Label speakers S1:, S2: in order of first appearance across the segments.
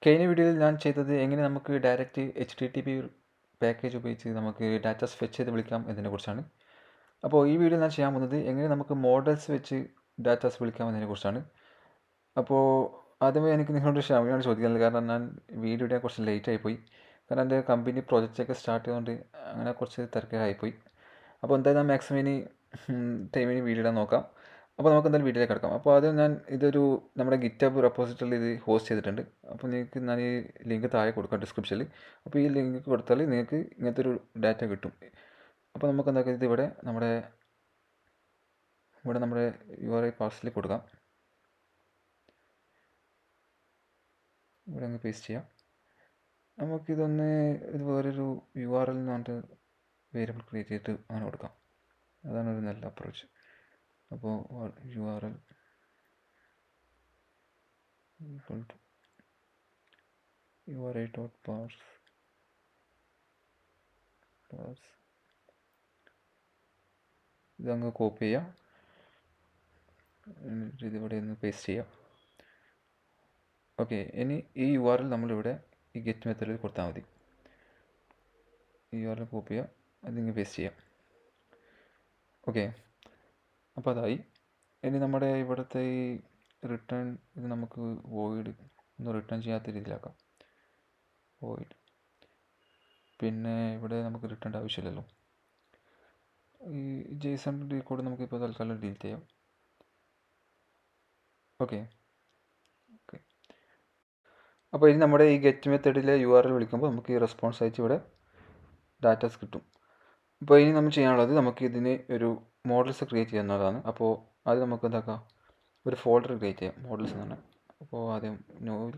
S1: കഴിഞ്ഞ വീഡിയോയിൽ ഞാൻ ചെയ്തത് എങ്ങനെ നമുക്ക് ഡയറക്റ്റ് HTTP പാക്കേജ് ഉപയോഗിച്ച് നമുക്ക് ഡാറ്റാസ് ഫെച്ച് ചെയ്ത് വിളിക്കാം എന്നതിനെക്കുറിച്ചാണ്. അപ്പോൾ ഈ വീഡിയോയിൽ ഞാൻ ചെയ്യാൻ പോകുന്നത് എങ്ങനെ നമുക്ക് മോഡൽസ് വെച്ച് ഡാറ്റാസ് വിളിക്കാം എന്നതിനെക്കുറിച്ചാണ്. അപ്പോൾ ആദ്യമേ എനിക്ക് നിങ്ങളോട് ക്ഷമയാണ് ചോദിക്കുന്നത്, കാരണം ഞാൻ വീഡിയോ ഇടാൻ കുറച്ച് ലേറ്റായി പോയി. കാരണം എൻ്റെ കമ്പനി പ്രോജക്റ്റൊക്കെ സ്റ്റാർട്ട് ചെയ്തുകൊണ്ട് അങ്ങനെ കുറച്ച് തിരക്കായിപ്പോയി. അപ്പോൾ എന്തായാലും ഞാൻ മാക്സിമം ഇനി ടൈമിന് വീഡിയോ ഇടാൻ നോക്കാം. അപ്പോൾ നമുക്ക് എന്തായാലും വീഡിയോയിലേക്ക് കിടക്കാം. അപ്പോൾ ആദ്യം ഞാൻ ഇതൊരു നമ്മുടെ ഗിറ്റബ് റെപ്പോസിറ്ററിൽ ഇത് ഹോസ്റ്റ് ചെയ്തിട്ടുണ്ട്. അപ്പോൾ നിങ്ങൾക്ക് ഞാൻ ഈ ലിങ്ക് താഴെ കൊടുക്കാം ഡിസ്ക്രിപ്ഷനിൽ. അപ്പോൾ ഈ ലിങ്ക് കൊടുത്താൽ നിങ്ങൾക്ക് ഇങ്ങനത്തെ ഒരു ഡാറ്റ കിട്ടും. അപ്പോൾ നമുക്ക് എന്താ ഇത് ഇവിടെ നമ്മുടെ URI പാർസലിൽ കൊടുക്കാം. ഇവിടെ അങ്ങ് പേസ്റ്റ് ചെയ്യാം. നമുക്കിതൊന്ന് ഇത് വേറൊരു URL എന്ന് പറഞ്ഞിട്ട് വേരിയബിൾ ക്രിയേറ്റ് ചെയ്തിട്ട് അങ്ങനെ കൊടുക്കാം. അതാണ് ഒരു നല്ല അപ്രോച്ച്. അപ്പോൾ URL equal to URI.parse ഇതങ്ങ് കോപ്പി ചെയ്യാം, എന്നിട്ട് ഇതിവിടെ ഒന്ന് പേസ്റ്റ് ചെയ്യാം. ഓക്കെ, ഇനി ഈ URL നമ്മളിവിടെ ഈ ഗെറ്റ് മെത്തേഡിൽ കൊടുത്താൽ മതി. ഈ URL കോപ്പി ചെയ്യുക, അതിങ്ങ് പേസ്റ്റ് ചെയ്യാം. ഓക്കെ, അപ്പോൾ അതായി. ഇനി നമ്മുടെ ഇവിടുത്തെ ഈ റിട്ടേൺ ഇത് നമുക്ക് വോയിഡ് ഒന്ന് റിട്ടേൺ ചെയ്യാത്ത രീതിയിലാക്കാം. വോയിഡ്, പിന്നെ ഇവിടെ നമുക്ക് റിട്ടേൺ ആവശ്യമില്ലല്ലോ. ഈ JSON കോഡ് നമുക്കിപ്പോൾ തൽക്കാലം ഡിലീറ്റ് ചെയ്യാം. ഓക്കെ, അപ്പോൾ ഇനി നമ്മുടെ ഈ ഗെറ്റ് മെത്തേഡിലെ URL വിളിക്കുമ്പോൾ നമുക്ക് ഈ റെസ്പോൺസ് അയച്ച് ഇവിടെ ഡാറ്റാസ് കിട്ടും. അപ്പോൾ ഇനി നമ്മൾ ചെയ്യാനുള്ളത് നമുക്ക് ഇതിന് ഒരു മോഡൽസ് ക്രിയേറ്റ് ചെയ്യുന്നതാണ്. അപ്പോൾ അത് നമുക്ക് എന്താക്കാം, ഒരു ഫോൾഡർ ക്രിയേറ്റ് ചെയ്യാം, മോഡൽസ് എന്നാണ്. അപ്പോൾ ആദ്യം നോവിൽ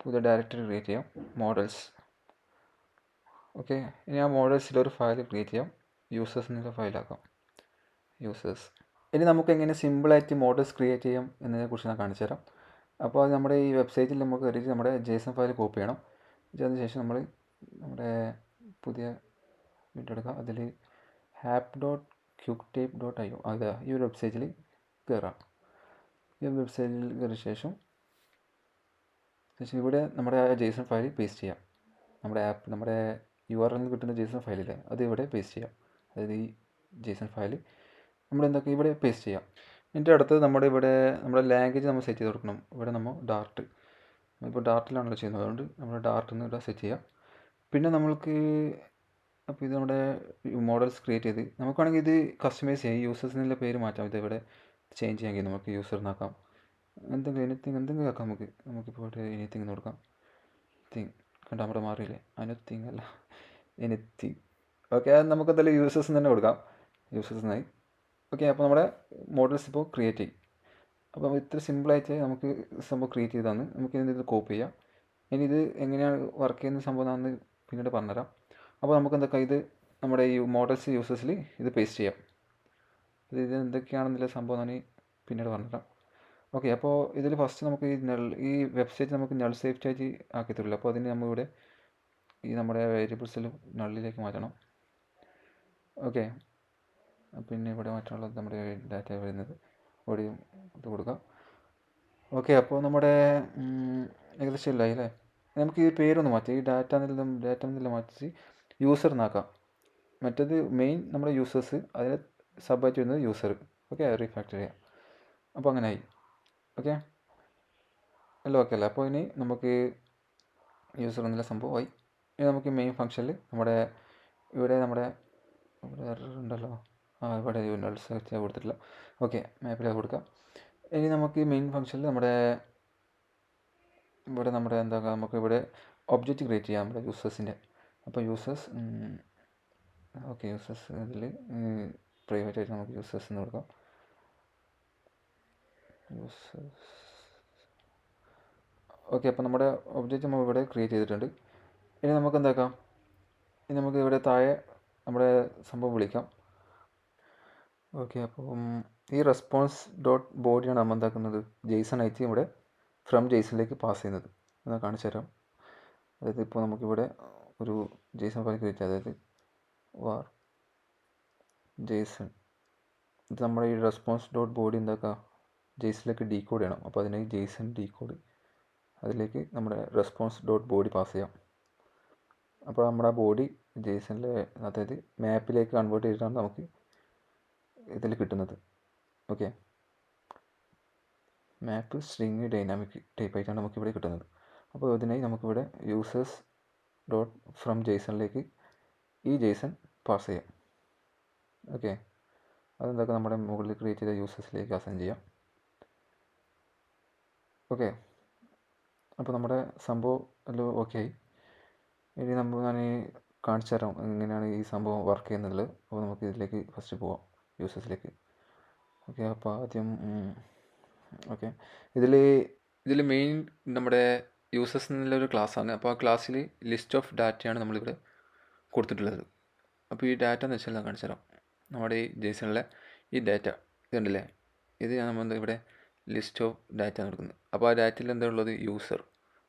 S1: പുതിയ ഡയറക്ടറി ക്രിയേറ്റ് ചെയ്യാം, മോഡൽസ്. ഓക്കെ, ഇനി ആ മോഡൽസിൽ ഒരു ഫയൽ ക്രിയേറ്റ് ചെയ്യാം, യൂസേഴ്സ് എന്നുള്ള ഫയലാക്കാം, യൂസേഴ്സ്. ഇനി നമുക്ക് എങ്ങനെ സിമ്പിളായിട്ട് മോഡൽസ് ക്രിയേറ്റ് ചെയ്യാം എന്നതിനെക്കുറിച്ച് ഞാൻ കാണിച്ചു തരാം. അപ്പോൾ അത് നമ്മുടെ ഈ വെബ്സൈറ്റിൽ നമുക്ക് കയറിയിട്ട് നമ്മുടെ JSON ഫയൽ കോപ്പി ചെയ്യണം. അതിനുശേഷം നമ്മൾ നമ്മുടെ പുതിയ വീഡിയോ എടുക്കുക, അതിൽ app.quicktap.io അതെ ഈ ഒരു വെബ്സൈറ്റിൽ കയറാം. ഈ വെബ്സൈറ്റിൽ കയറിയ ശേഷം ഇവിടെ നമ്മുടെ JSON ഫയൽ പേസ്റ്റ് ചെയ്യാം. നമ്മുടെ URL കിട്ടുന്ന JSON ഫയലില്ലേ, അത് ഇവിടെ പേസ്റ്റ് ചെയ്യാം. അതായത് ഈ JSON ഫയൽ നമ്മൾ എന്തൊക്കെ ഇവിടെ പേസ്റ്റ് ചെയ്യാം. എന്നിട്ട് അടുത്തത് നമ്മുടെ ലാംഗ്വേജ് നമ്മൾ സെറ്റ് ചെയ്ത് കൊടുക്കണം. ഇവിടെ നമ്മൾ ഡാർട്ട്, നമ്മളിപ്പോൾ ഡാർട്ടിലാണല്ലോ ചെയ്യുന്നത്, അതുകൊണ്ട് നമ്മൾ ഡാർട്ട് എന്ന് ഇവിടെ സെറ്റ് ചെയ്യാം. പിന്നെ നമ്മൾക്ക് അപ്പോൾ ഇത് നമ്മുടെ മോഡൽസ് ക്രിയേറ്റ് ചെയ്ത് നമുക്ക് വേണമെങ്കിൽ ഇത് കസ്റ്റമൈസ് ചെയ്യാം. യൂസേഴ്സിനുള്ള പേര് മാറ്റാം, ഇത് ഇവിടെ ചേഞ്ച് ചെയ്യാമെങ്കിൽ നമുക്ക് യൂസർ എന്നാക്കാം, എന്തെങ്കിലും ആക്കാം. നമുക്കിപ്പോൾ ഇവിടെ എനിത്തിങ് എന്ന് കൊടുക്കാം. തിങ് കണ്ട നമ്മുടെ മാറിയില്ലേ, അനുത്തിങ് അല്ല എനിത്തിങ്. ഓക്കെ, അത് നമുക്ക് എന്തായാലും യൂസേഴ്സ് തന്നെ കൊടുക്കാം, യൂസേഴ്സ് എന്നായി. ഓക്കെ, അപ്പോൾ നമ്മുടെ മോഡൽസ് ഇപ്പോൾ ക്രിയേറ്റ് ചെയ്യും. അപ്പോൾ ഇത്ര സിമ്പിളായിട്ട് നമുക്ക് സംഭവം ക്രിയേറ്റ് ചെയ്താണ്. നമുക്ക് ഇത് കോപ്പി ചെയ്യാം. ഇനി ഇത് എങ്ങനെയാണ് വർക്ക് ചെയ്യുന്ന സംഭവം എന്നാണ് പിന്നീട് പറഞ്ഞുതരാം. അപ്പോൾ നമുക്ക് എന്തൊക്കെ ഇത് നമ്മുടെ ഈ മോഡൽസ് യൂസേഴ്സിൽ ഇത് പേസ്റ്റ് ചെയ്യാം. ഇത് എന്തൊക്കെയാണെന്നുള്ള സംഭവം ഞാൻ പിന്നീട് പറഞ്ഞുതരാം. ഓക്കെ, അപ്പോൾ ഇതിൽ ഫസ്റ്റ് നമുക്ക് ഈ വെബ്സൈറ്റ് നമുക്ക് നൾ സേഫ്റ്റി ആയിട്ട് ആക്കി തരില്ല. അപ്പോൾ അതിന് നമ്മളിവിടെ ഈ നമ്മുടെ വേരിയബിൾസിൽ നള്ളിലേക്ക് മാറ്റണം. ഓക്കെ, പിന്നെ ഇവിടെ മാറ്റാനുള്ളത് നമ്മുടെ ഡാറ്റ വരുന്നത് ഇവിടെയും ഇത് കൊടുക്കാം. ഓക്കെ, അപ്പോൾ നമ്മുടെ ഏകദേശം ഇല്ലായി അല്ലേ. നമുക്ക് ഈ പേരൊന്ന് മാറ്റി, ഈ ഡാറ്റ എന്നില്ല മാറ്റി യൂസർ എന്നാക്കാം. മറ്റേത് മെയിൻ നമ്മുടെ യൂസേഴ്സ്, അതിൽ സബായിട്ട് വരുന്നത് യൂസർ. ഓക്കെ, റീഫാക്ടർ ചെയ്യാം. അപ്പോൾ അങ്ങനെ ആയി. ഓക്കെ, എല്ലാം ഓക്കെ അല്ലേ. അപ്പോൾ ഇനി നമുക്ക് യൂസർ എന്നുള്ള സംഭവമായി. ഇനി നമുക്ക് മെയിൻ ഫംഗ്ഷനിൽ ഇവിടെ ഉണ്ടല്ലോ, ഇവിടെ സെർച്ച് കൊടുത്തിട്ടില്ല. ഓക്കെ, മാപ്പിൽ കൊടുക്കാം. ഇനി നമുക്ക് മെയിൻ ഫംഗ്ഷനിൽ ഇവിടെ നമുക്ക് ഇവിടെ ഒബ്ജക്റ്റ് ക്രിയേറ്റ് ചെയ്യാം നമ്മുടെ യൂസേഴ്സിൻ്റെ. അപ്പോൾ യൂസേഴ്സ് അതിൽ പ്രൈവറ്റ് ആയിട്ട് നമുക്ക് യൂസേഴ്സ് എന്ന് കൊടുക്കാം. ഓക്കെ, അപ്പോൾ നമ്മുടെ ഒബ്ജക്റ്റ് നമ്മൾ ഇവിടെ ക്രിയേറ്റ് ചെയ്തിട്ടുണ്ട്. ഇനി നമുക്ക് എന്താക്കാം, ഇനി നമുക്ക് ഇവിടെ താഴെ നമ്മുടെ സംഭവം വിളിക്കാം. ഓക്കെ, അപ്പം ഈ റെസ്പോൺസ് .body നമ്മൾ എന്താക്കുന്നത്, JSON ആയിട്ട് ഇവിടെ ഫ്രം JSONലേക്ക് പാസ് ചെയ്യുന്നത്. എന്നാൽ കാണിച്ചു തരാം. അതായത് ഇപ്പോൾ നമുക്കിവിടെ ഒരു JSON ഫയൽ ക്രിയേറ്റ് ചെയ്യാം, അതായത് var JSON. ഇത് നമ്മുടെ ഈ റെസ്പോൺസ് .body എന്താക്കുക, JSONലേക്ക് ഡീകോഡ് ചെയ്യണം. അപ്പോൾ അതിനായി JSON ഡീകോഡ് അതിലേക്ക് നമ്മുടെ റെസ്പോൺസ് ഡോട്ട് ബോഡി പാസ് ചെയ്യാം. അപ്പോൾ നമ്മുടെ ബോഡി ജേസണിൽ, അതായത് മാപ്പിലേക്ക് കൺവേർട്ട് ചെയ്തിട്ടാണ് നമുക്ക് ഇതിൽ കിട്ടുന്നത്. ഓക്കെ, മാപ്പ് സ്ട്രിങ് ഡൈനാമിക് ടൈപ്പ് ആയിട്ടാണ് നമുക്കിവിടെ കിട്ടുന്നത്. അപ്പോൾ ഇതിനായി നമുക്കിവിടെ യൂസേഴ്സ് ഡോട്ട് ഫ്രം ജേസണിലേക്ക് ഈ ജേസൺ പാസ് ചെയ്യാം. ഓക്കെ, അതെന്തൊക്കെ നമ്മുടെ മുകളിൽ ക്രിയേറ്റ് ചെയ്ത യൂസേഴ്സിലേക്ക് അസൈൻ ചെയ്യാം. ഓക്കെ, അപ്പോൾ നമ്മുടെ സംഭവം എല്ലാം ഓക്കെ ആയി. ഇനി ഞാൻ കാണിച്ചു തരാം എങ്ങനെയാണ് ഈ സംഭവം വർക്ക് ചെയ്യുന്നത്. അപ്പോൾ നമുക്ക് ഇതിലേക്ക് ഫസ്റ്റ് പോവാം, യൂസേഴ്സിലേക്ക്. ഓക്കെ, അപ്പോൾ ആദ്യം ഓക്കെ, ഇതിൽ മെയിൻ നമ്മുടെ യൂസേഴ്സ് എന്നുള്ളൊരു ക്ലാസ്സാണ്. അപ്പോൾ ആ ക്ലാസ്സിൽ ലിസ്റ്റ് ഓഫ് ഡാറ്റയാണ് നമ്മളിവിടെ കൊടുത്തിട്ടുള്ളത്. അപ്പോൾ ഈ ഡാറ്റ എന്ന് വെച്ചാൽ ഞാൻ കാണിച്ചു തരാം. നമ്മുടെ ഈ ജേസണിലെ ഈ ഡാറ്റ ഇതുണ്ടല്ലേ, ഇത് നമ്മൾ ഇവിടെ ലിസ്റ്റ് ഓഫ് ഡാറ്റ കൊടുക്കുന്നത്. അപ്പോൾ ആ ഡാറ്റയിൽ എന്താ ഉള്ളത്? യൂസർ,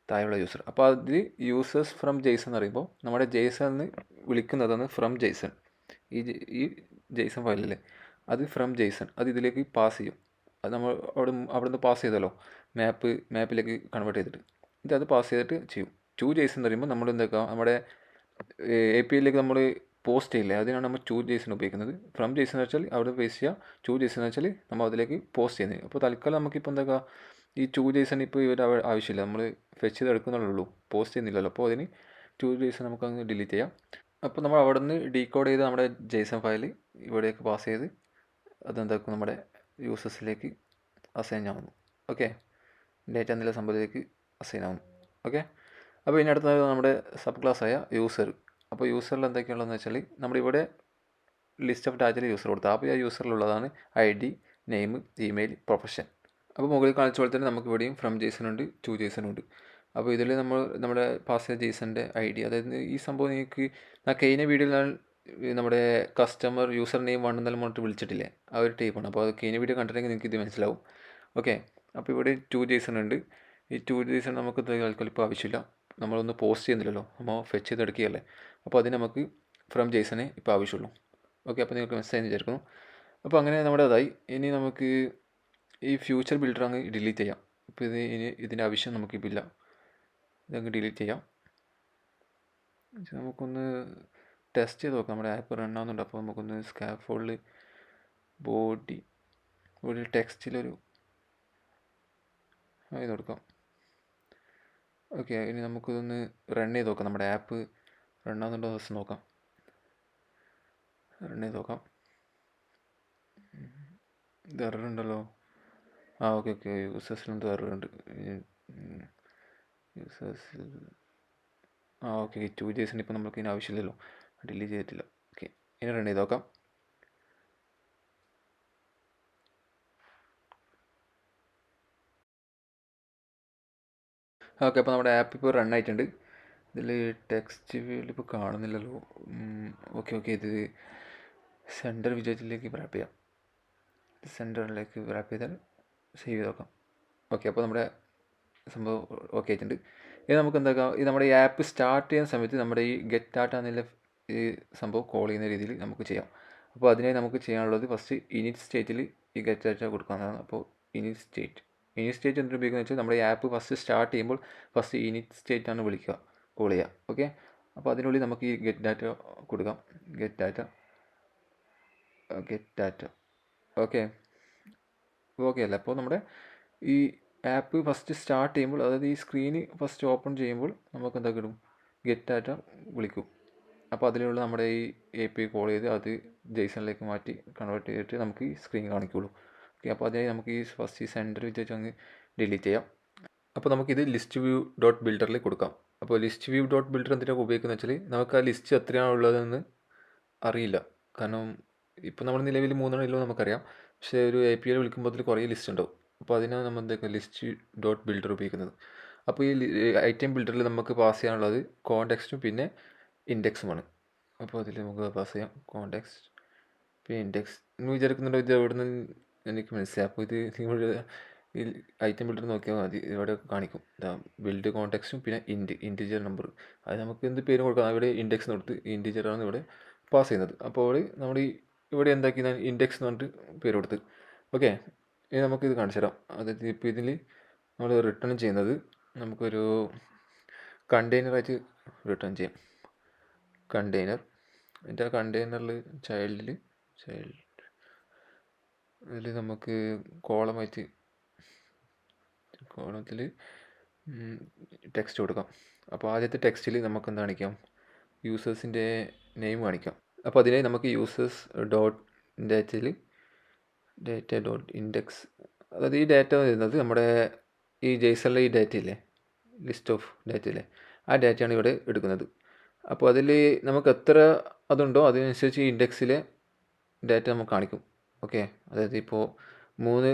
S1: താഴെയുള്ള യൂസർ. അപ്പോൾ അതിൽ യൂസേഴ്സ് ഫ്രം ജേസൺ എന്ന് പറയുമ്പോൾ നമ്മുടെ ജേസൺ എന്ന് വിളിക്കുന്നതാണ് ഫ്രം ജേസൺ. ഈ ജേസൺ ഫയലല്ലേ, അത് ഫ്രം ജേസൺ, അത് ഇതിലേക്ക് പാസ് ചെയ്യും. അത് നമ്മൾ അവിടുന്ന് പാസ് ചെയ്തല്ലോ, മാപ്പിലേക്ക് കൺവേർട്ട് ചെയ്തിട്ട് അത് പാസ് ചെയ്തിട്ട് ചെയ്യും. ടു ജേസൺ എന്ന് പറയുമ്പോൾ നമ്മൾ എന്താക്കുക, നമ്മുടെ APIയിലേക്ക് നമ്മൾ പോസ്റ്റ് ചെയ്യില്ലേ, അതിനാണ് നമ്മൾ ടു ജേസൺ ഉപയോഗിക്കുന്നത്. ഫ്രം ജേസൺ എന്ന് വെച്ചാൽ അവിടെ പേസ്റ്റ് ചെയ്യുക, ടു ജേസൺ എന്ന് വെച്ചാൽ നമ്മൾ അതിലേക്ക് പോസ്റ്റ് ചെയ്യുന്നത്. അപ്പോൾ തൽക്കാലം നമുക്കിപ്പോൾ എന്താക്കുക, ഈ ടു ജേസൺ ഇപ്പോൾ ഇവർ ആവശ്യമില്ല, നമ്മൾ ഫെച്ച് ചെയ്ത് എടുക്കുന്നുള്ളൂ, പോസ്റ്റ് ചെയ്യുന്നില്ലല്ലോ. അപ്പോൾ അതിന് ടു ജേസൺ നമുക്കങ്ങ് ഡിലീറ്റ് ചെയ്യാം. അപ്പോൾ നമ്മൾ അവിടെ നിന്ന് ഡീകോഡ് ചെയ്ത് നമ്മുടെ ജേസൺ ഫയൽ ഇവിടേക്ക് പാസ് ചെയ്ത് അതെന്താക്കും, നമ്മുടെ യൂസേഴ്സിലേക്ക് അസൈൻ ആവുന്നു. ഓക്കെ, ഡേറ്റ എന്നുള്ള സംഭവത്തിലേക്ക് അസൈൻ ആവുന്നു. ഓക്കെ, അപ്പോൾ ഇനി അടുത്തത് നമ്മുടെ സബ് ക്ലാസ് ആയ യൂസർ. അപ്പോൾ യൂസറിൽ എന്തൊക്കെയുള്ളതെന്ന് വെച്ചാൽ നമ്മുടെ ഇവിടെ ലിസ്റ്റ് ഓഫ് ഡാറ്റയിൽ യൂസർ കൊടുത്താൽ, അപ്പോൾ ആ യൂസറിലുള്ളതാണ് ID, നെയിം, ഇമെയിൽ, പ്രൊഫഷൻ. അപ്പോൾ മുകളിൽ കാണിച്ച പോലെ തന്നെ നമുക്ക് ഇവിടെയും ഫ്രം ജേസൺ ഉണ്ട്, ടു ജേസൺ ഉണ്ട്. അപ്പോൾ ഇതിൽ നമ്മുടെ പാസ് ചെയ്ത ജേസൻ്റെ ID, അതായത് ഈ സംഭവം നിങ്ങൾക്ക് ഞാൻ കഴിഞ്ഞ വീഡിയോയിൽ നമ്മുടെ കസ്റ്റമർ യൂസർ നെയിം 1 എന്നെല്ലാം പറഞ്ഞിട്ട് വിളിച്ചിട്ടില്ലേ, ആ ഒരു ടൈപ്പാണ്. അപ്പോൾ അത് കഴിഞ്ഞ വീഡിയോ കണ്ടിട്ടുണ്ടെങ്കിൽ നിങ്ങൾക്ക് ഇത് മനസ്സിലാവും. ഓക്കെ, അപ്പോൾ ഇവിടെ ടു ജേസൺ ഉണ്ട്. ഈ ടു ജേസൺ നമുക്ക് തൽക്കാലം ഇപ്പോൾ ആവശ്യമില്ല, നമ്മളൊന്ന് പോസ്റ്റ് ചെയ്യുന്നില്ലല്ലോ, നമ്മൾ ഫെച്ച് ചെയ്തെടുക്കുകയല്ലേ. അപ്പോൾ അതിന് നമുക്ക് ഫ്രം ജേസനെ ഇപ്പോൾ ആവശ്യമുള്ളൂ. ഓക്കെ, അപ്പോൾ നിങ്ങൾക്ക് മനസ്സിലായി വിചാരിക്കുന്നു. അപ്പോൾ അങ്ങനെ നമ്മുടെ അതായി. ഇനി നമുക്ക് ഈ ഫ്യൂച്ചർ ബിൽഡർ അങ്ങ് ഡിലീറ്റ് ചെയ്യാം. ഇപ്പോൾ ഇതിൻ്റെ ആവശ്യം നമുക്കിപ്പോൾ ഇല്ല, ഇതങ്ങ് ഡിലീറ്റ് ചെയ്യാം. നമുക്കൊന്ന് ടെസ്റ്റ് ചെയ്ത് നോക്കാം നമ്മുടെ ആപ്പ് റൺ ആവുന്നുണ്ട്. അപ്പോൾ നമുക്കൊന്ന് സ്കാഫോൾഡ് ബോഡി ടെക്സ്റ്റിലൊരു ഇത് കൊടുക്കാം. ഓക്കെ, ഇനി നമുക്കിതൊന്ന് റൺ ചെയ്ത് നോക്കാം, നമ്മുടെ ആപ്പ് റൺ ആവുന്നുണ്ടോ ജസ്റ്റ് നോക്കാം, റൺ ചെയ്ത് നോക്കാം. ഇത് എററുണ്ടല്ലോ. ഓക്കെ, യൂസേഴ്സിലെന്തോ എററുണ്ട്. യൂസേഴ്സിൽ ഓക്കെ, ടു ജേസൺ ഇപ്പോൾ നമുക്ക് ഇതിന് ആവശ്യമില്ലല്ലോ, ഡിലീറ്റ് ചെയ്തിട്ടില്ല. ഓക്കെ, ഇനി റൺ ചെയ്ത് നോക്കാം. ഓക്കെ, അപ്പോൾ നമ്മുടെ ആപ്പ് ഇപ്പോൾ റൺ ആയിട്ടുണ്ട്. ഇതിൽ ടെക്സ്റ്റ് ഫീൽഡ് ഇപ്പോൾ കാണുന്നില്ലല്ലോ. ഓക്കെ, ഇത് സെൻറ്റർ വിജയത്തിലേക്ക് റാപ്പ് ചെയ്യാം. സെൻറ്ററിലേക്ക് റാപ്പ് ചെയ്താൽ സേവ് ചെയ്ത് നോക്കാം. ഓക്കെ, അപ്പോൾ നമ്മുടെ സംഭവം ഓക്കെ ആയിട്ടുണ്ട്. ഇനി നമുക്ക് എന്താക്കാം, ഈ നമ്മുടെ ഈ ആപ്പ് സ്റ്റാർട്ട് ചെയ്യുന്ന സമയത്ത് നമ്മുടെ ഈ ഗെറ്റ് ഡാറ്റ എന്നുള്ള ഈ സംഭവം കോൾ ചെയ്യുന്ന രീതിയിൽ നമുക്ക് ചെയ്യാം. അപ്പോൾ അതിനായി നമുക്ക് ചെയ്യാനുള്ളത് ഫസ്റ്റ് ഇനിറ്റ് സ്റ്റേറ്റിൽ ഈ ഗെറ്റ് ഡാറ്റ കൊടുക്കാവുന്നതാണ്. അപ്പോൾ ഇനിറ്റ് സ്റ്റേറ്റ് എന്തിനു ഉപയോഗിക്കുന്നത് വെച്ചാൽ നമ്മുടെ ഈ ആപ്പ് ഫസ്റ്റ് സ്റ്റാർട്ട് ചെയ്യുമ്പോൾ ഫസ്റ്റ് ഇനിറ്റ് സ്റ്റേറ്റ് ആണ് കോൾ ചെയ്യുക. ഓക്കെ, അപ്പോൾ അതിനുള്ളിൽ നമുക്ക് ഈ ഗെറ്റ് ഡാറ്റ കൊടുക്കാം. ഗെറ്റ് ഡാറ്റ ഓക്കെ അല്ല. അപ്പോൾ നമ്മുടെ ഈ ആപ്പ് ഫസ്റ്റ് സ്റ്റാർട്ട് ചെയ്യുമ്പോൾ, അതായത് ഈ സ്ക്രീന് ഫസ്റ്റ് ഓപ്പൺ ചെയ്യുമ്പോൾ നമുക്ക് എന്താ കിട്ടും, ഗെറ്റ് ഡാറ്റ വിളിക്കും. അപ്പോൾ അതിലുള്ള നമ്മുടെ ഈ API കോൾ ചെയ്ത് അത് ജേസണിലേക്ക് മാറ്റി കൺവേർട്ട് ചെയ്തിട്ട് നമുക്ക് ഈ സ്ക്രീൻ കാണിക്കുള്ളൂ. ഓക്കെ, അപ്പോൾ അതിനായി നമുക്ക് ഈ ഫസ്റ്റ് ഈ സെൻറ്റർ വെച്ച് അങ്ങ് ഡിലീറ്റ് ചെയ്യാം. അപ്പോൾ നമുക്കിത് ലിസ്റ്റ് വ്യൂ ഡോട്ട് ബിൽഡറിൽ കൊടുക്കാം. അപ്പോൾ ലിസ്റ്റ് വ്യൂ ഡോട്ട് ബിൽഡർ എന്തിനാണ് ഉപയോഗിക്കുന്നത് വെച്ചാൽ നമുക്ക് ആ ലിസ്റ്റ് എത്രയാണ് ഉള്ളതെന്ന് അറിയില്ല. കാരണം ഇപ്പോൾ നമ്മൾ നിലവിൽ 3 ഉള്ളൂ നമുക്കറിയാം, പക്ഷേ ഒരു API വിളിക്കുമ്പോൾ അതിൽ കുറേ ലിസ്റ്റ് ഉണ്ടാവും. അപ്പോൾ അതിനാണ് നമ്മൾ എന്തൊക്കെ ലിസ്റ്റ് ഡോട്ട് ബിൽഡർ ഉപയോഗിക്കുന്നത്. അപ്പോൾ ഈ ഐറ്റം ബിൽഡറിൽ നമുക്ക് പാസ് ചെയ്യാനുള്ളത് കോണ്ടെക്സ്റ്റും പിന്നെ ഇൻഡെക്സുമാണ്. അപ്പോൾ അതിൽ നമുക്ക് പാസ് ചെയ്യാം കോണ്ടെക്സ്റ്റ് പിന്നെ ഇൻഡെക്സ്. നിങ്ങൾ വിചാരിക്കുന്നുണ്ടോ ഇത് എവിടെ നിന്ന് എനിക്ക് മനസ്സിലായി. അപ്പോൾ ഇത് നിങ്ങൾ ഈ ഐറ്റം ബിൽഡർ നോക്കിയാൽ മതി, ഇവിടെ കാണിക്കും ബിൽഡ് കോണ്ടെക്സ്റ്റും പിന്നെ ഇൻറ്റിജർ നമ്പർ. അത് നമുക്ക് എന്ത് പേരും കൊടുക്കാം. ഇവിടെ ഇൻഡെക്സ് കൊടുത്ത് ഇൻറ്റിജറാണ് ഇവിടെ പാസ് ചെയ്യുന്നത്. അപ്പോൾ നമ്മൾ ഇവിടെ എന്താക്കി ഇൻഡെക്സ് എന്ന് പറഞ്ഞിട്ട് പേര് കൊടുത്ത്. ഓക്കെ, ഇനി നമുക്കിത് കാണിച്ചു തരാം. അതായത് ഇപ്പോൾ ഇതിൽ നമ്മൾ റിട്ടേൺ ചെയ്യുന്നത് നമുക്കൊരു കണ്ടെയ്നറായിട്ട് റിട്ടേൺ ചെയ്യാം. കണ്ടെയ്നർ, എന്നിട്ട് ആ കണ്ടെയ്നറിൽ ചൈൽഡ് അതിൽ നമുക്ക് കോളത്തിൽ ടെക്സ്റ്റ് കൊടുക്കാം. അപ്പോൾ ആദ്യത്തെ ടെക്സ്റ്റിൽ നമുക്ക് എന്ത് കാണിക്കാം? യൂസേഴ്സിൻ്റെ നെയിം കാണിക്കാം. അപ്പോൾ അതിനെ നമുക്ക് യൂസേഴ്സ് ഡാറ്റ ഡോട്ട് ഇൻഡെക്സ്, അതായത് ഈ ഡാറ്റ വരുന്നത് നമ്മുടെ ഈ ജെയ്സണിലെ ഈ ഡാറ്റ ഇല്ലേ, ലിസ്റ്റ് ഓഫ് ഡാറ്റ ഇല്ലേ, ആ ഡാറ്റയാണ് ഇവിടെ എടുക്കുന്നത്. അപ്പോൾ അതിൽ നമുക്ക് എത്ര അതുണ്ടോ അതിനനുസരിച്ച് ഈ ഇൻഡെക്സിലെ ഡാറ്റ നമുക്ക് കാണിക്കും. ഓക്കെ, അതായത് ഇപ്പോൾ 3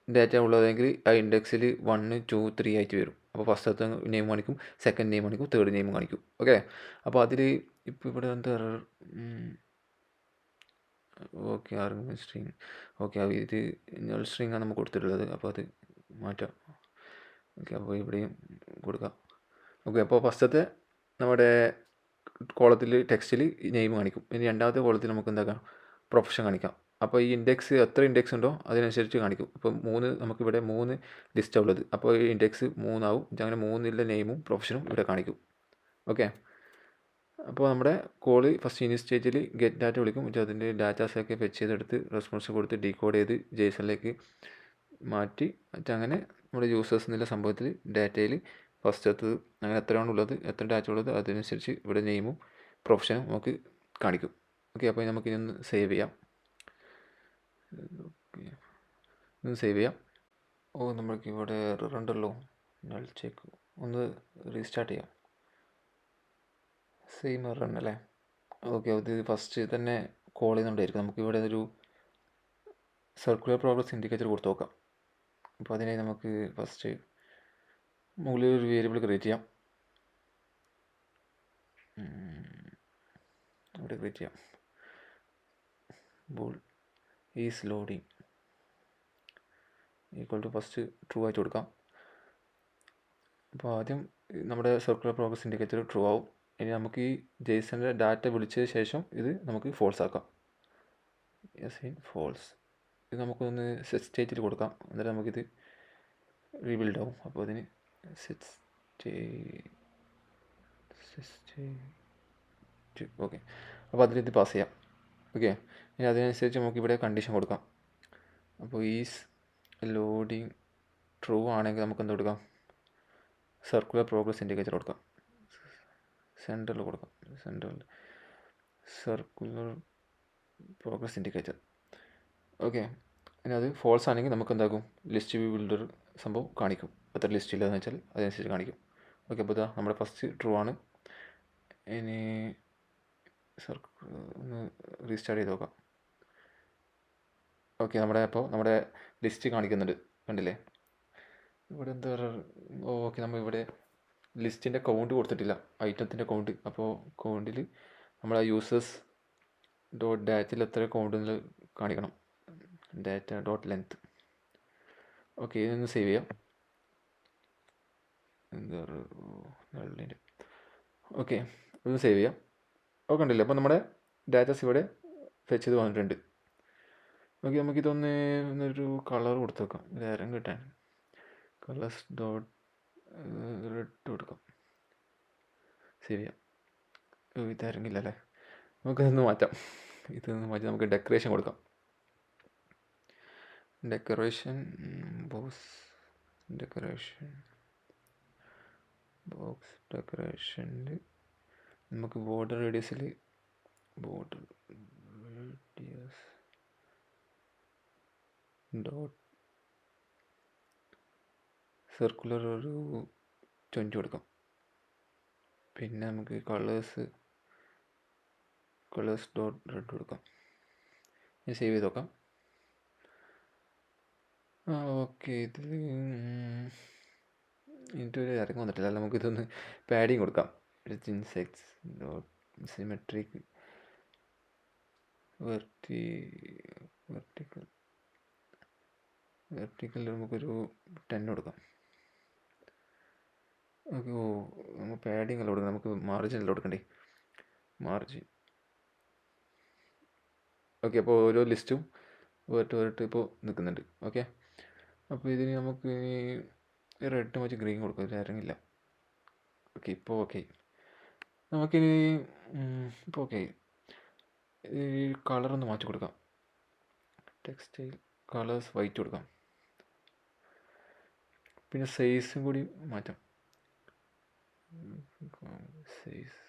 S1: ഡാറ്റ ഉള്ളതെങ്കിൽ ആ ഇൻഡെക്സിൽ 1, 2, 3 ആയിട്ട് വരും. അപ്പോൾ ഫസ്റ്റത്തെ നെയിം കാണിക്കും, സെക്കൻഡ് നെയിം കാണിക്കും, തേർഡ് നെയിം കാണിക്കും. ഓക്കെ, അപ്പോൾ അതിൽ ഇപ്പോൾ ഇവിടെ എന്താ ഓക്കെ ആർഗ്യുമെൻറ്റ് സ്ട്രിങ്, ഓക്കെ ഇത് നൾ സ്ട്രിങ്ങാണ് നമുക്ക് കൊടുത്തിട്ടുള്ളത്, അപ്പോൾ അത് മാറ്റാം. ഓക്കെ, അപ്പോൾ ഇവിടെയും കൊടുക്കാം. ഓക്കെ, അപ്പോൾ ഫസ്റ്റത്തെ നമ്മുടെ കോളത്തിൽ ടെക്സ്റ്റിൽ നെയിം കാണിക്കും. ഇനി രണ്ടാമത്തെ കോളത്തിൽ നമുക്ക് എന്താക്കാം? പ്രൊഫഷൻ കാണിക്കാം. അപ്പോൾ ഈ ഇൻഡെക്സ് എത്ര ഇൻഡെക്സ് ഉണ്ടോ അതിനനുസരിച്ച് കാണിക്കും. ഇപ്പോൾ 3 നമുക്കിവിടെ 3 ലിസ്റ്റാണ് ഉള്ളത്, അപ്പോൾ ഈ ഇൻഡെക്സ് 3 ആവും. അങ്ങനെ 3ലെ നെയിമും പ്രൊഫഷനും ഇവിടെ കാണിക്കും. ഓക്കെ, അപ്പോൾ നമ്മുടെ കോള് ഫസ്റ്റ് ഇനി സ്റ്റേജിൽ ഗെറ്റ് ഡാറ്റ വിളിക്കും. എന്നിട്ട് അതിൻ്റെ ഡാറ്റാസൊക്കെ ഫെച്ച് ചെയ്തെടുത്ത് റെസ്പോൺസ് കൊടുത്ത് ഡീകോഡ് ചെയ്ത് ജേസണിലേക്ക് മാറ്റി, എന്നിട്ട് അങ്ങനെ നമ്മുടെ യൂസേഴ്സ് എന്നുള്ള സംഭവത്തിൽ ഡാറ്റയിൽ ഫസ്റ്റത്തത് അങ്ങനെ എത്രയാണ് ഉള്ളത്, എത്ര ഡാറ്റ ഉള്ളത് അതനുസരിച്ച് ഇവിടെ നെയിമും പ്രൊഫഷനും നമുക്ക് കാണിക്കും. ഓക്കെ, അപ്പോൾ നമുക്കിതൊന്ന് സേവ് ചെയ്യാം. ഇതൊന്ന് സേവ് ചെയ്യാം. നമ്മൾക്ക് ഇവിടെ എറർ ഉണ്ടല്ലോ, നൾ ചെക്ക്, ഒന്ന് റീസ്റ്റാർട്ട് ചെയ്യാം. സെയിം എറർ ഉണ്ടല്ലേ? ഓക്കെ, അത് ഫസ്റ്റ് തന്നെ കോൾ ചെയ്യുന്നുണ്ടായിരിക്കും. നമുക്കിവിടെ ഒരു സർക്കുലർ പ്രോഗ്രസ് ഇൻഡിക്കേറ്റർ കൊടുത്ത് നോക്കാം. അപ്പോൾ അതിനായി നമുക്ക് ഫസ്റ്റ് മുകളിൽ ഒരു വേരിയബിൾ ക്രിയേറ്റ് ചെയ്യാം. ഇവിടെ ക്രിയേറ്റ് ചെയ്യാം. Bool is loading equal to first true ആയിട്ട് കൊടുക്കാം. അപ്പോൾ ആദ്യം നമ്മുടെ സർക്കുലർ പ്രോഗ്രസ് ഇൻഡിക്കേറ്റർ ട്രൂ ആവും. ഇനി നമുക്ക് ഈ ജേസണിൻ്റെ ഡാറ്റ വിളിച്ചതിന് ശേഷം ഇത് നമുക്ക് ഫോൾസ് ആക്കാം. Yes in false. ഇത് നമുക്കൊന്ന് സെറ്റ് സ്റ്റേറ്റിൽ കൊടുക്കാം, എന്നിട്ട് നമുക്കിത് റീബിൽഡ് ആവും. അപ്പോൾ അതിന് സെറ്റ് ഓക്കെ, അപ്പോൾ അതിലിത് പാസ് ചെയ്യാം. ഓക്കെ, ഇനി അതിനനുസരിച്ച് നമുക്കിവിടെ കണ്ടീഷൻ കൊടുക്കാം. അപ്പോൾ ഈസ് ലോഡിങ് ട്രൂ ആണെങ്കിൽ നമുക്ക് എന്ത് കൊടുക്കാം? സർക്കുലർ പ്രോഗ്രസ് ഇൻഡിക്കേറ്റർ കൊടുക്കാം. സെൻറ്ററിൽ കൊടുക്കാം, സെൻറ്ററിൽ സർക്കുലർ പ്രോഗ്രസ് ഇൻഡിക്കേറ്റർ. ഓക്കെ, ഇനി അത് ഫോൾസ് ആണെങ്കിൽ നമുക്ക് എന്താകും? ലിസ്റ്റ് വ്യൂ ബിൽഡർ സംഭവം കാണിക്കും. എത്ര ലിസ്റ്റ് ഇല്ലയെന്ന് വെച്ചാൽ അതനുസരിച്ച് കാണിക്കും. ഓക്കെ, അപ്പോൾ ഇതാ നമ്മുടെ ഫസ്റ്റ് ട്രൂ ആണ്. ഇനി ഒന്ന് റീസ്റ്റാർട്ട് ചെയ്ത് നോക്കാം. ഓക്കെ, നമ്മുടെ ലിസ്റ്റ് കാണിക്കുന്നുണ്ട്, കണ്ടില്ലേ? ഇവിടെ എന്താ? ഓക്കെ, നമ്മൾ ഇവിടെ ലിസ്റ്റിൻ്റെ കൗണ്ട് കൊടുത്തിട്ടില്ല, ഐറ്റത്തിൻ്റെ കൗണ്ട്. അപ്പോൾ കൗണ്ടിൽ നമ്മൾ ആ യൂസേഴ്സ് ഡോട്ട് ഡാറ്റയിൽ എത്ര കൗണ്ട് കാണിക്കണം, ഡാറ്റ ഡോട്ട് ലെങ്ത്. ഓക്കെ, ഇതൊന്ന് സേവ് ചെയ്യാം. എന്താ നള്ളിൻ്റെ. ഓക്കെ, ഇതൊന്ന് സേവ് ചെയ്യാം. ഓക്കെ, ഉണ്ടല്ലോ. അപ്പോൾ നമ്മുടെ ഡാറ്റാസ് ഇവിടെ ഫെച്ച് ചെയ്ത് വന്നിട്ടുണ്ട്. ഓക്കെ, നമുക്കിതൊന്നൊരു കളർ കൊടുത്ത് വെക്കാം, നേരം കിട്ടാൻ. കളേഴ്സ് ഡോട്ട് റെഡ് കൊടുക്കാം, സേവ് ചെയ്യാം. ഇതായിരുന്നില്ല അല്ലേ? നമുക്കിതൊന്ന് മാറ്റാം. ഇതൊന്ന് മാറ്റി നമുക്ക് ഡെക്കറേഷൻ കൊടുക്കാം. ഡെക്കറേഷൻ ബോക്സ് ഡെക്കറേഷനിൽ നമുക്ക് ബോർഡർ റേഡിയസ് ഡോട്ട് സർക്കുലർ ഒരു 20 കൊടുക്കാം. പിന്നെ നമുക്ക് കളേഴ്സ് ഡോട്ട് റെഡ് കൊടുക്കാം. ഞാൻ സേവ് ചെയ്ത് നോക്കാം. ഓക്കെ, ഇതിൽ ഇൻറ്റൊരു ഇറങ്ങി വന്നിട്ടില്ല. നമുക്കിതൊന്ന് പാഡിങ് കൊടുക്കാം. ഇൻസെക്ട്സ് ഡോട്ട് സിമെട്രിക് വെർട്ടിക്കൽ നമുക്കൊരു 10 കൊടുക്കാം. ഓക്കെ, നമുക്ക് പാഡിങ് അല്ല കൊടുക്കാം, നമുക്ക് മാർജിൻ അല്ല കൊടുക്കണ്ടേ, മാർജിൻ. ഓക്കെ, അപ്പോൾ ഓരോ ലിസ്റ്റും വേറിട്ട് ഇപ്പോൾ നിൽക്കുന്നുണ്ട്. ഓക്കെ, അപ്പോൾ ഇതിന് നമുക്ക് ഈ റെഡ് വെച്ച് ഗ്രീൻ കൊടുക്കും, ഇത് ഇറങ്ങില്ല. ഓക്കെ, ഇപ്പോൾ ഓക്കെ. നമുക്കിനി ഇപ്പോൾ ഓക്കെ, ഈ കളറൊന്ന് മാറ്റി കൊടുക്കാം. ടെക്സ്റ്റൈൽ കളേഴ്സ് വൈറ്റ് കൊടുക്കാം. പിന്നെ സൈസും കൂടി മാറ്റാം. സൈസ്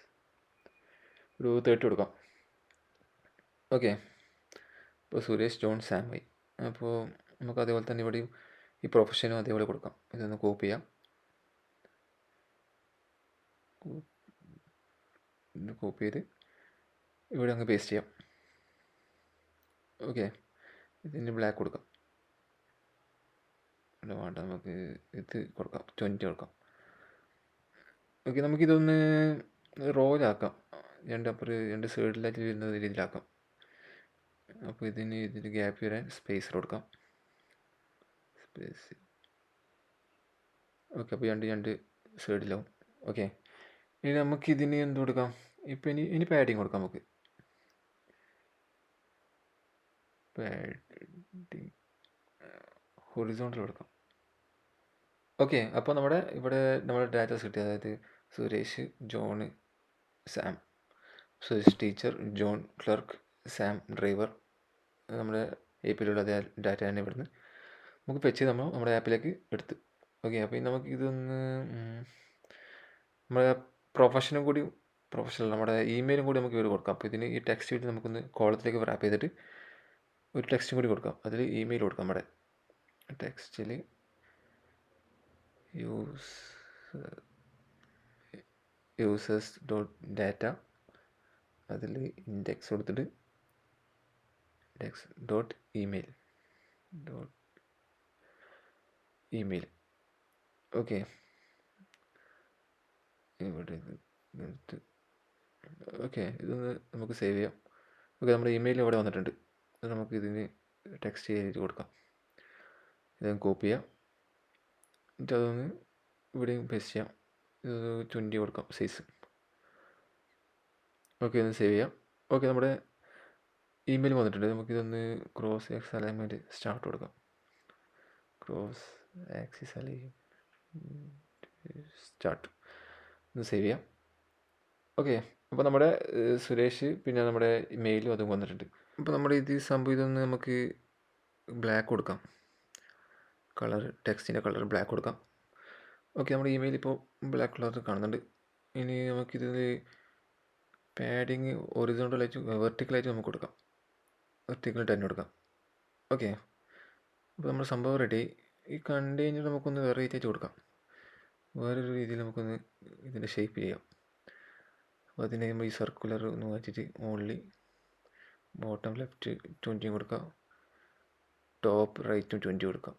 S1: ഒരു 30 കൊടുക്കാം. ഓക്കെ, ഇപ്പോൾ സുരേഷ് ജോൺ സാമായി. അപ്പോൾ നമുക്ക് അതേപോലെ തന്നെ ഇവിടെയും ഈ പ്രൊഫഷനും അതേപോലെ കൊടുക്കാം. ഇതൊന്ന് കോപ്പി ചെയ്യാം. ഇത് കോപ്പി ചെയ്ത് ഇവിടെ അങ്ങ് പേസ്റ്റ് ചെയ്യാം. ഓക്കെ, ഇതിന് ബ്ലാക്ക് കൊടുക്കാം. ഇവിടെ വേണ്ട, നമുക്ക് ഇത് കൊടുക്കാം, 20 കൊടുക്കാം. ഓക്കെ, നമുക്കിതൊന്ന് റോയിലാക്കാം. രണ്ട് സൈഡിലായിട്ട് വരുന്ന രീതിയിലാക്കാം. അപ്പോൾ ഇതിന് ഗ്യാപ്പ് വരാൻ സ്പേസ് കൊടുക്കാം. സ്പേസ്. ഓക്കെ, അപ്പോൾ രണ്ട് സൈഡിലാവും. ഓക്കെ, ഇനി നമുക്കിതിന് എന്ത് കൊടുക്കാം? ഇപ്പം ഇനി പാഡിങ് കൊടുക്കാം. നമുക്ക് പാഡിങ് ഹൊറിസോണ്ടൽ കൊടുക്കാം. ഓക്കെ, അപ്പോൾ നമ്മുടെ ഡാറ്റാസ് കിട്ടി. അതായത് Suresh, John, Sam. Suresh teacher, John clerk, Sam driver. നമ്മുടെ APIയിലുള്ള അതേ ഡാറ്റ തന്നെ ഇവിടുന്ന് നമുക്ക് ഫെച്ച് ചെയ്ത് നമ്മുടെ ആപ്പിലേക്ക് എടുത്ത്. ഓക്കെ, അപ്പോൾ നമുക്ക് ഇതൊന്ന് നമ്മുടെ പ്രൊഫഷണൽ നമ്മുടെ ഇമെയിലും കൂടി നമുക്ക് ഇവിടെ കൊടുക്കാം. അപ്പോൾ ഇതിന് ഈ ടെക്സ്റ്റ് വേണ്ടി നമുക്കൊന്ന് കോളത്തിലേക്ക് റാപ്പ് ചെയ്തിട്ട് ഒരു ടെക്സ്റ്റും കൂടി കൊടുക്കാം. അതിൽ ഇമെയിൽ കൊടുക്കാം. നമ്മുടെ ടെക്സ്റ്റിൽ യൂസേഴ്സ് ഡോട്ട് ഡാറ്റ, അതിൽ ഇൻഡെക്സ് കൊടുത്തിട്ട് ഇൻഡെക്സ് ഡോട്ട് ഇമെയിൽ. ഓക്കെ, ഇവിടെ ഇത്. ഓക്കെ, ഇതൊന്ന് നമുക്ക് സേവ് ചെയ്യാം. ഓക്കെ, നമ്മുടെ ഇമെയിൽ ഇവിടെ വന്നിട്ടുണ്ട്. അത് നമുക്ക് ഇതിന് ടെക്സ്റ്റ് ചെയ്ത് കൊടുക്കാം. ഇതൊന്ന് കോപ്പി ചെയ്യാം. എന്നിട്ട് അതൊന്ന് ഇവിടെയും പേസ്റ്റ് ചെയ്യാം. ഇത് 20 കൊടുക്കാം സൈസ്. ഓക്കെ, ഒന്ന് സേവ് ചെയ്യാം. ഓക്കെ, നമ്മുടെ ഇമെയിൽ വന്നിട്ടുണ്ട്. നമുക്കിതൊന്ന് ക്രോസ് ആക്സിസ് അലൈൻമെൻറ്റ് സ്റ്റാർട്ട് കൊടുക്കാം. Cross axis alignment start. ഒന്ന് സേവ് ചെയ്യാം. ഓക്കെ, അപ്പോൾ നമ്മുടെ സുരേഷ് പിന്നെ നമ്മുടെ മെയിലും അതും വന്നിട്ടുണ്ട്. അപ്പോൾ നമ്മുടെ സംഭവം ഇതൊന്ന് നമുക്ക് ബ്ലാക്ക് കൊടുക്കാം. ടെക്സ്റ്റിൻ്റെ കളർ ബ്ലാക്ക് കൊടുക്കാം. ഓക്കെ, നമ്മുടെ ഇമെയിൽ ഇപ്പോൾ ബ്ലാക്ക് കളർ കാണുന്നുണ്ട്. ഇനി നമുക്കിത് പാഡിങ് ഹൊറിസോണ്ടലായിട്ട് വെർട്ടിക്കലായിട്ട് നമുക്ക് കൊടുക്കാം. വെർട്ടിക്കൽ 10 കൊടുക്കാം. ഓക്കെ, അപ്പോൾ നമ്മുടെ സംഭവം റെഡി. ഈ കണ്ടു കഴിഞ്ഞിട്ട് നമുക്കൊന്ന് വെറൈറ്റി ആയിട്ട് കൊടുക്കാം. വേറൊരു രീതിയിൽ നമുക്കൊന്ന് ഇതിൻ്റെ ഷേപ്പ് ചെയ്യാം. അപ്പോൾ അതിന് നമ്മൾ ഈ സർക്കുലർ ഒന്ന് മാറ്റിയിട്ട് ഓൺലി ബോട്ടം ലെഫ്റ്റ് 20 കൊടുക്കാം, ടോപ്പ് റൈറ്റും 20 കൊടുക്കാം.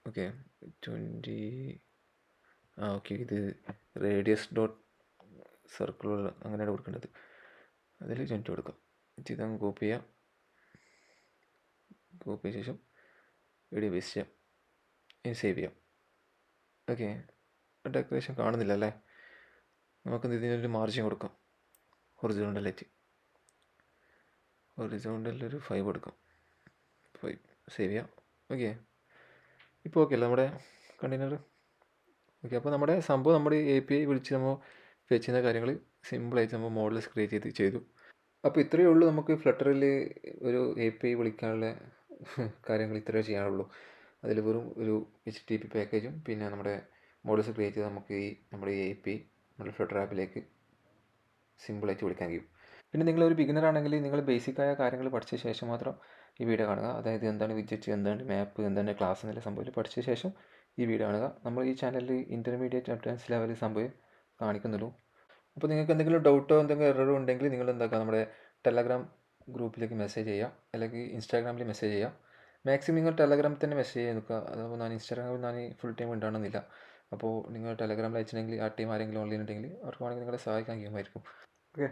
S1: ഓക്കെ, 20. ഓക്കെ, ഇത് റേഡിയസ് ഡോട്ട് സർക്കിൾ അങ്ങനെയാണ് കൊടുക്കേണ്ടത്. അതിൽ 20 കൊടുക്കാം. ഇതങ്ങ് കോപ്പി ചെയ്യാം. കോപ്പി ചെയ്ത ശേഷം വീഡിയോ പേസ്റ്റ് ചെയ്യാം. ഇനി സേവ് ചെയ്യാം. ഓക്കെ, ഡെക്കറേഷൻ കാണുന്നില്ല അല്ലേ? നമുക്ക് ഇതിനൊരു മാർജിൻ കൊടുക്കാം. ഹൊറിസോണ്ടലൊരു 5 കൊടുക്കാം. 5 സേവ് ചെയ്യാം. ഓക്കെ, ഇപ്പോൾ ഓക്കെ അല്ലേ നമ്മുടെ കണ്ടെയ്നർ? ഓക്കെ, അപ്പോൾ നമ്മുടെ സംഭവം നമ്മുടെ API വിളിച്ച് നമ്മൾ ഫെച്ച് ചെയ്യുന്ന കാര്യങ്ങൾ സിമ്പിളായിട്ട് നമ്മൾ മോഡൽസ് ക്രിയേറ്റ് ചെയ്തു. അപ്പോൾ ഇത്രയേ ഉള്ളൂ. നമുക്ക് ഫ്ലട്ടറിൽ ഒരു API വിളിക്കാനുള്ള കാര്യങ്ങൾ ഇത്രയേ ചെയ്യാനുള്ളൂ. അതിൽ വെറും ഒരു HTTP പാക്കേജും പിന്നെ നമ്മുടെ മോഡൽസ് ക്രിയേറ്റ് ചെയ്ത് നമുക്ക് നമ്മുടെ API നമ്മുടെ ഫ്ലട്ടർ ആപ്പിലേക്ക് സിമ്പിളായിട്ട് വിളിക്കാൻ കഴിയും. പിന്നെ നിങ്ങളൊരു ബിഗിനർ ആണെങ്കിൽ നിങ്ങൾ ബേസിക്കായ കാര്യങ്ങൾ പഠിച്ച ശേഷം മാത്രം ഈ വീഡിയോ കാണുക. അതായത് എന്താണ് വിഡ്ജറ്റ്, എന്താണ് മാപ്പ്, എന്താണ് ക്ലാസ് എന്നുള്ള സംഭവം പഠിച്ച ശേഷം ഈ വീഡിയോ കാണുക. നമ്മൾ ഈ ചാനലിൽ ഇൻ്റർമീഡിയറ്റ് അഡ്വാൻസ് ലെവൽ സംഭവം കാണിക്കുന്നുള്ളൂ. അപ്പോൾ നിങ്ങൾക്ക് എന്തെങ്കിലും ഡൗട്ടോ എന്തെങ്കിലും എററോ ഉണ്ടെങ്കിൽ നിങ്ങൾ എന്താക്കുക, നമ്മുടെ ടെലഗ്രാം ഗ്രൂപ്പിലേക്ക് മെസ്സേജ് ചെയ്യുക, അല്ലെങ്കിൽ ഇൻസ്റ്റാഗ്രാമിൽ മെസ്സേജ് ചെയ്യുക. മാക്സിമം നിങ്ങൾ ടെലഗ്രാമിൽ തന്നെ മെസ്സേജ് ചെയ്ത് നിൽക്കുക. അതപ്പോൾ ഞാൻ ഇൻസ്റ്റാഗ്രാമിൽ ഫുൾ ടൈം ഉണ്ടാകണമെന്നില്ല. അപ്പോൾ നിങ്ങൾ ടെലഗ്രാമിൽ അയച്ചിട്ടുണ്ടെങ്കിൽ ആ ടീം ആരെങ്കിലും ഓൺലൈൻ ഉണ്ടെങ്കിൽ അവർക്ക് വേണമെങ്കിൽ നിങ്ങളെ സഹായിക്കാൻ കഴിയുമായിരിക്കും. ഓക്കെ.